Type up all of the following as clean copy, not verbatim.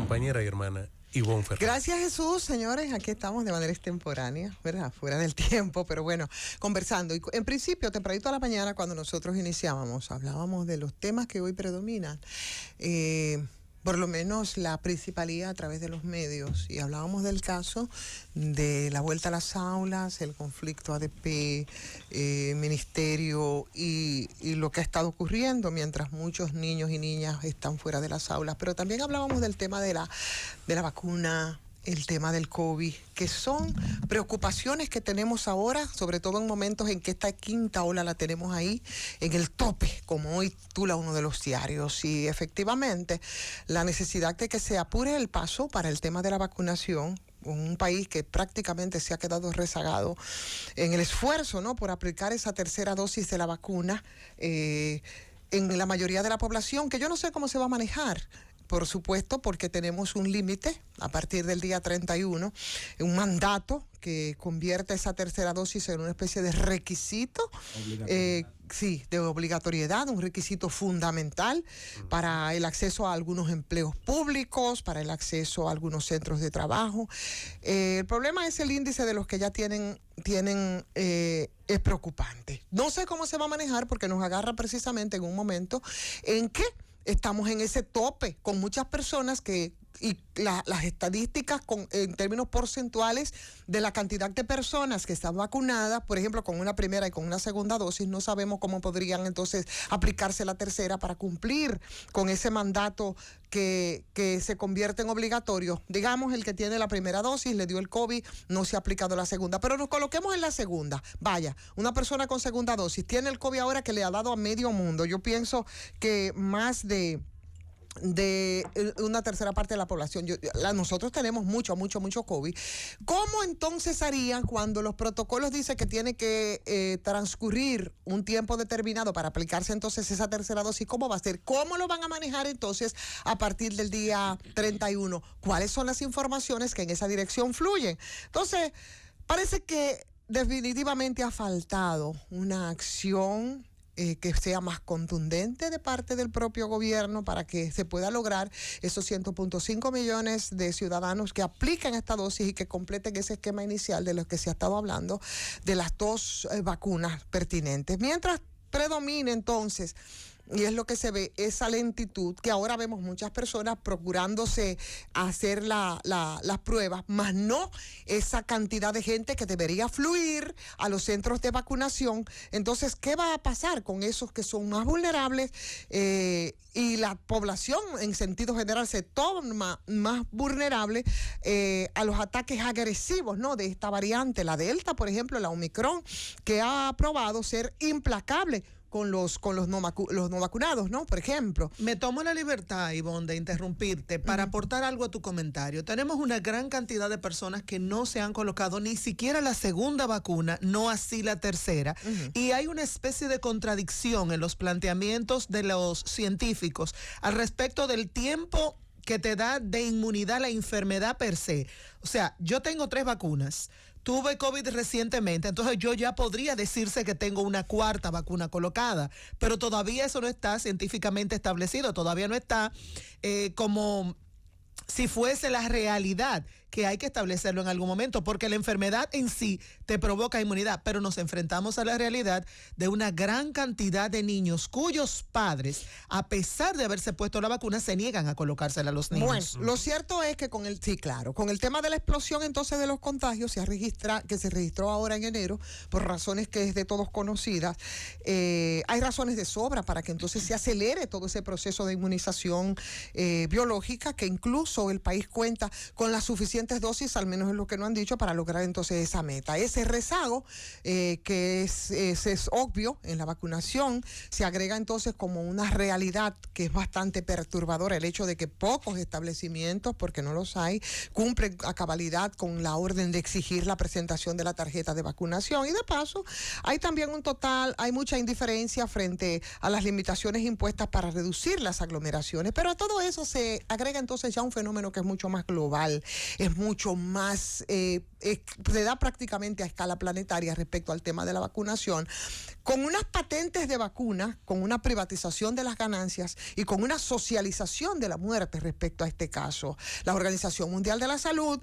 compañera y hermana Ivonne Ferrer. Gracias, Jesús. Señores, aquí estamos de manera extemporánea, ¿verdad? Fuera del tiempo, pero bueno, conversando. Y en principio, tempranito a la mañana, cuando nosotros iniciábamos, hablábamos de los temas que hoy predominan. Por lo menos la principalía a través de los medios, y hablábamos del caso de la vuelta a las aulas, el conflicto ADP, ministerio y lo que ha estado ocurriendo mientras muchos niños y niñas están fuera de las aulas, pero también hablábamos del tema de la vacuna, el tema del COVID, que son preocupaciones que tenemos ahora, sobre todo en momentos en que esta quinta ola la tenemos ahí, en el tope, como hoy titula uno de los diarios. Y efectivamente, la necesidad de que se apure el paso para el tema de la vacunación, un país que prácticamente se ha quedado rezagado en el esfuerzo, ¿no?, por aplicar esa tercera dosis de la vacuna en la mayoría de la población, que yo no sé cómo se va a manejar. Por supuesto, porque tenemos un límite a partir del día 31, un mandato que convierte esa tercera dosis en una especie de requisito, de obligatoriedad, un requisito fundamental para el acceso a algunos empleos públicos, para el acceso a algunos centros de trabajo. El problema es el índice de los que ya tienen es preocupante. No sé cómo se va a manejar porque nos agarra precisamente en un momento en que estamos en ese tope con muchas personas y las estadísticas en términos porcentuales de la cantidad de personas que están vacunadas, por ejemplo, con una primera y con una segunda dosis, no sabemos cómo podrían entonces aplicarse la tercera para cumplir con ese mandato que se convierte en obligatorio. Digamos, el que tiene la primera dosis, le dio el COVID, no se ha aplicado la segunda, pero nos coloquemos en la segunda. Vaya, una persona con segunda dosis tiene el COVID ahora que le ha dado a medio mundo. Yo pienso que más de una tercera parte de la población. Nosotros tenemos mucho COVID. ¿Cómo entonces harían cuando los protocolos dicen que tiene que transcurrir un tiempo determinado para aplicarse entonces esa tercera dosis? ¿Cómo va a ser? ¿Cómo lo van a manejar entonces a partir del día 31? ¿Cuáles son las informaciones que en esa dirección fluyen? Entonces, parece que definitivamente ha faltado una acción que sea más contundente de parte del propio gobierno para que se pueda lograr esos 100.5 millones de ciudadanos que apliquen esta dosis y que completen ese esquema inicial de los que se ha estado hablando, de las dos vacunas pertinentes. Mientras predomine entonces, y es lo que se ve, esa lentitud, que ahora vemos muchas personas procurándose hacer las pruebas, más no esa cantidad de gente que debería fluir a los centros de vacunación. Entonces, ¿qué va a pasar con esos que son más vulnerables? Y la población en sentido general se torna más vulnerable a los ataques agresivos, ¿no?, de esta variante, la Delta, por ejemplo, la Omicron, que ha probado ser implacable con los no vacunados, ¿no? Por ejemplo. Me tomo la libertad, Ivonne, de interrumpirte para aportar algo a tu comentario. Tenemos una gran cantidad de personas que no se han colocado ni siquiera la segunda vacuna, no así la tercera. Y hay una especie de contradicción en los planteamientos de los científicos al respecto del tiempo que te da de inmunidad la enfermedad per se. O sea, yo tengo 3 vacunas. Tuve COVID recientemente, entonces yo ya podría decirse que tengo una cuarta vacuna colocada, pero todavía eso no está científicamente establecido, todavía no está como si fuese la realidad, que hay que establecerlo en algún momento, porque la enfermedad en sí te provoca inmunidad, pero nos enfrentamos a la realidad de una gran cantidad de niños cuyos padres, a pesar de haberse puesto la vacuna, se niegan a colocársela a los niños. Bueno, lo cierto es que con el tema de la explosión entonces de los contagios que se registró ahora en enero, por razones que es de todos conocidas, hay razones de sobra para que entonces se acelere todo ese proceso de inmunización biológica, que incluso el país cuenta con las suficientes dosis, al menos es lo que nos han dicho, para lograr entonces esa meta. Ese rezago que es obvio en la vacunación, se agrega entonces como una realidad que es bastante perturbadora, el hecho de que pocos establecimientos, porque no los hay, cumplen a cabalidad con la orden de exigir la presentación de la tarjeta de vacunación. Y de paso, hay también hay mucha indiferencia frente a las limitaciones impuestas para reducir las aglomeraciones, pero a todo eso se agrega entonces ya un fenómeno que es mucho más global, es es mucho más, se da prácticamente a escala planetaria respecto al tema de la vacunación, con unas patentes de vacunas, con una privatización de las ganancias y con una socialización de la muerte respecto a este caso. La Organización Mundial de la Salud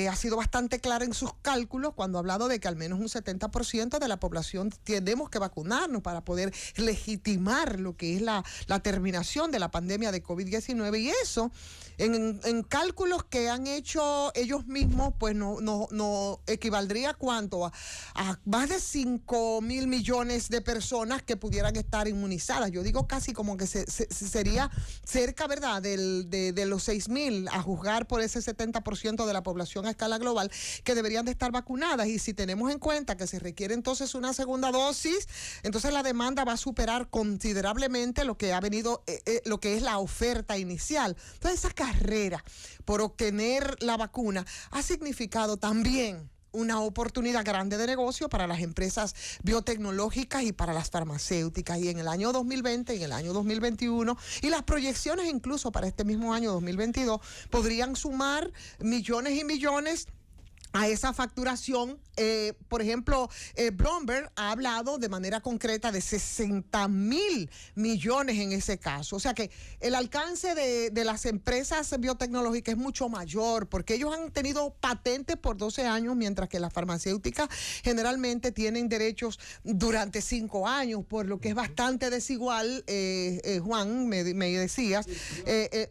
ha sido bastante clara en sus cálculos cuando ha hablado de que al menos un 70% de la población tenemos que vacunarnos para poder legitimar lo que es la terminación de la pandemia de COVID-19, y eso en cálculos que han hecho ellos mismos, pues no equivaldría ¿cuánto? A más de 5.000 millones de personas que pudieran estar inmunizadas. Yo digo casi como que sería cerca, ¿verdad?, de los 6.000, a juzgar por ese 70% de la población a escala global que deberían de estar vacunadas. Y si tenemos en cuenta que se requiere entonces una segunda dosis, entonces la demanda va a superar considerablemente lo que ha venido, lo que es la oferta inicial. Entonces esa carrera por obtener la vacuna ha significado también una oportunidad grande de negocio para las empresas biotecnológicas y para las farmacéuticas. Y en el año 2020, en el año 2021, y las proyecciones incluso para este mismo año 2022, podrían sumar millones y millones a esa facturación. Por ejemplo, Bloomberg ha hablado de manera concreta de 60.000 millones en ese caso. O sea que el alcance de las empresas biotecnológicas es mucho mayor, porque ellos han tenido patentes por 12 años, mientras que las farmacéuticas generalmente tienen derechos durante 5 años, por lo que es bastante desigual. Juan, me decías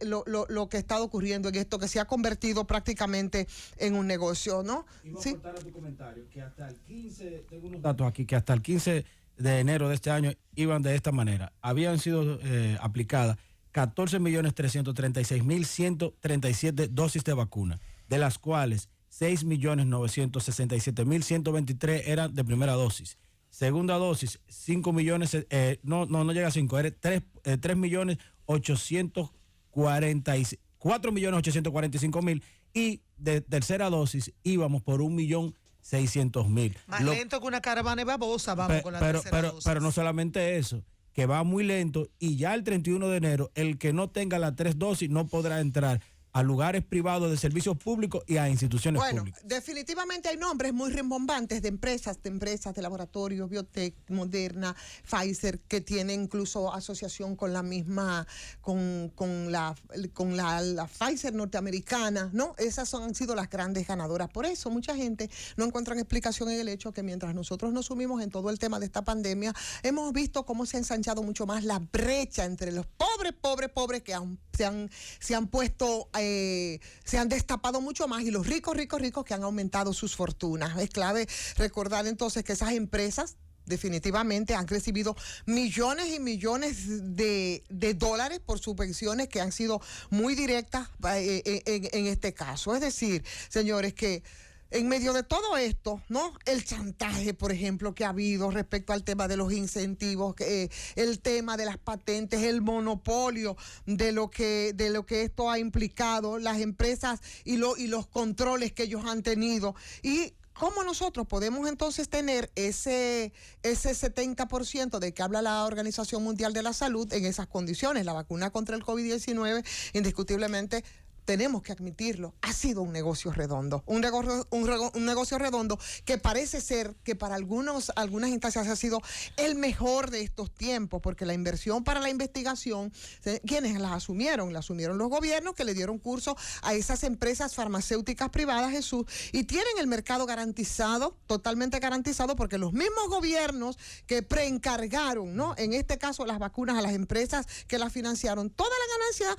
lo que ha estado ocurriendo en esto, que se ha convertido prácticamente en un negocio, ¿no? Iba a Sí. aportar a tu comentario que hasta el 15, tengo unos datos aquí, que hasta el 15 de enero de este año iban de esta manera. Habían sido aplicadas 14.336.137 dosis de vacuna, de las cuales 6.967.123 eran de primera dosis. Segunda dosis, 5 millones, no llega a 5, era 4.845.000, y de tercera dosis íbamos por 1.600.000. Más lento que una caravana babosa, vamos con la tercera dosis. Pero no solamente eso, que va muy lento, y ya el 31 de enero, el que no tenga las 3 dosis no podrá entrar a lugares privados de servicios públicos y a instituciones públicas. Definitivamente hay nombres muy rimbombantes de empresas, de laboratorios, Biotech, Moderna, Pfizer, que tienen incluso asociación con la misma, con la Pfizer norteamericana, ¿no? Esas han sido las grandes ganadoras. Por eso mucha gente no encuentra explicación en el hecho que mientras nosotros nos sumimos en todo el tema de esta pandemia, hemos visto cómo se ha ensanchado mucho más la brecha entre los pobres que se han puesto, se han destapado mucho más, y los ricos que han aumentado sus fortunas. Es clave recordar entonces que esas empresas definitivamente han recibido millones y millones de dólares por subvenciones que han sido muy directas en este caso. Es decir, señores, que en medio de todo esto, ¿no? El chantaje, por ejemplo, que ha habido respecto al tema de los incentivos, el tema de las patentes, el monopolio de lo que esto ha implicado, las empresas y los controles que ellos han tenido. Y ¿cómo nosotros podemos entonces tener ese 70% de que habla la Organización Mundial de la Salud en esas condiciones? La vacuna contra el COVID-19, indiscutiblemente, tenemos que admitirlo, ha sido un negocio redondo, un negocio redondo que parece ser que para algunas instancias ha sido el mejor de estos tiempos, porque la inversión para la investigación, ¿quiénes la asumieron? La asumieron los gobiernos, que le dieron curso a esas empresas farmacéuticas privadas, Jesús, y tienen el mercado garantizado, totalmente garantizado, porque los mismos gobiernos que preencargaron, ¿no?, en este caso las vacunas, a las empresas que las financiaron, toda la ganancia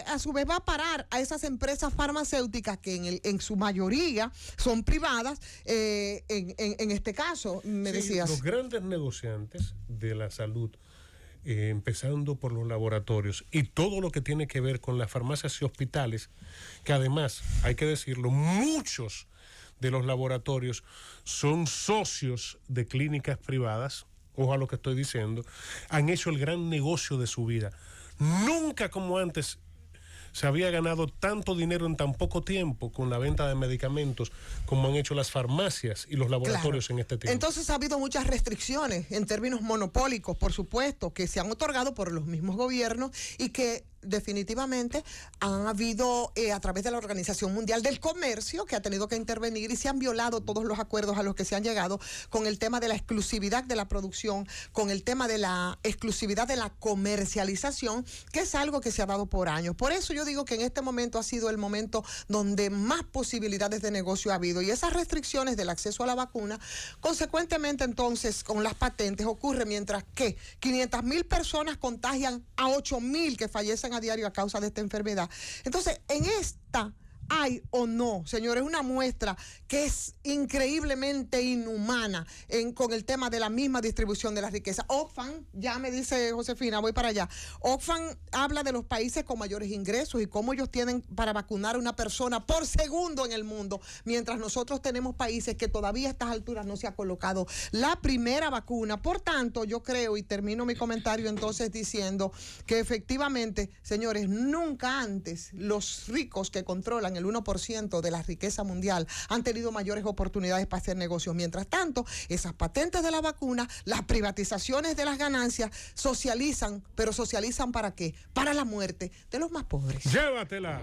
a su vez va a parar a esas empresas farmacéuticas que en su mayoría son privadas. En este caso, me decías. Los grandes negociantes de la salud, empezando por los laboratorios y todo lo que tiene que ver con las farmacias y hospitales, que además, hay que decirlo, muchos de los laboratorios son socios de clínicas privadas, ojo a lo que estoy diciendo, han hecho el gran negocio de su vida. Nunca como antes se había ganado tanto dinero en tan poco tiempo con la venta de medicamentos como han hecho las farmacias y los laboratorios, claro, en este tiempo. Entonces ha habido muchas restricciones en términos monopólicos, por supuesto, que se han otorgado por los mismos gobiernos y que definitivamente han habido, a través de la Organización Mundial del Comercio, que ha tenido que intervenir y se han violado todos los acuerdos a los que se han llegado con el tema de la exclusividad de la producción, con el tema de la exclusividad de la comercialización, que es algo que se ha dado por años. Por eso yo digo que en este momento ha sido el momento donde más posibilidades de negocio ha habido, y esas restricciones del acceso a la vacuna, consecuentemente entonces con las patentes ocurre mientras que 500,000 personas contagian a 8,000 que fallecen a diario a causa de esta enfermedad. Entonces, en esta hay o no, señores, una muestra que es increíblemente inhumana con el tema de la misma distribución de la riqueza. Oxfam, ya me dice Josefina, voy para allá. Oxfam habla de los países con mayores ingresos y cómo ellos tienen para vacunar a una persona por segundo en el mundo, mientras nosotros tenemos países que todavía a estas alturas no se ha colocado la primera vacuna. Por tanto, yo creo, y termino mi comentario entonces diciendo que efectivamente, señores, nunca antes los ricos que controlan el 1% de la riqueza mundial han tenido mayores oportunidades para hacer negocios. Mientras tanto, esas patentes de la vacuna, las privatizaciones de las ganancias, socializan, pero ¿socializan para qué? Para la muerte de los más pobres. Llévatela.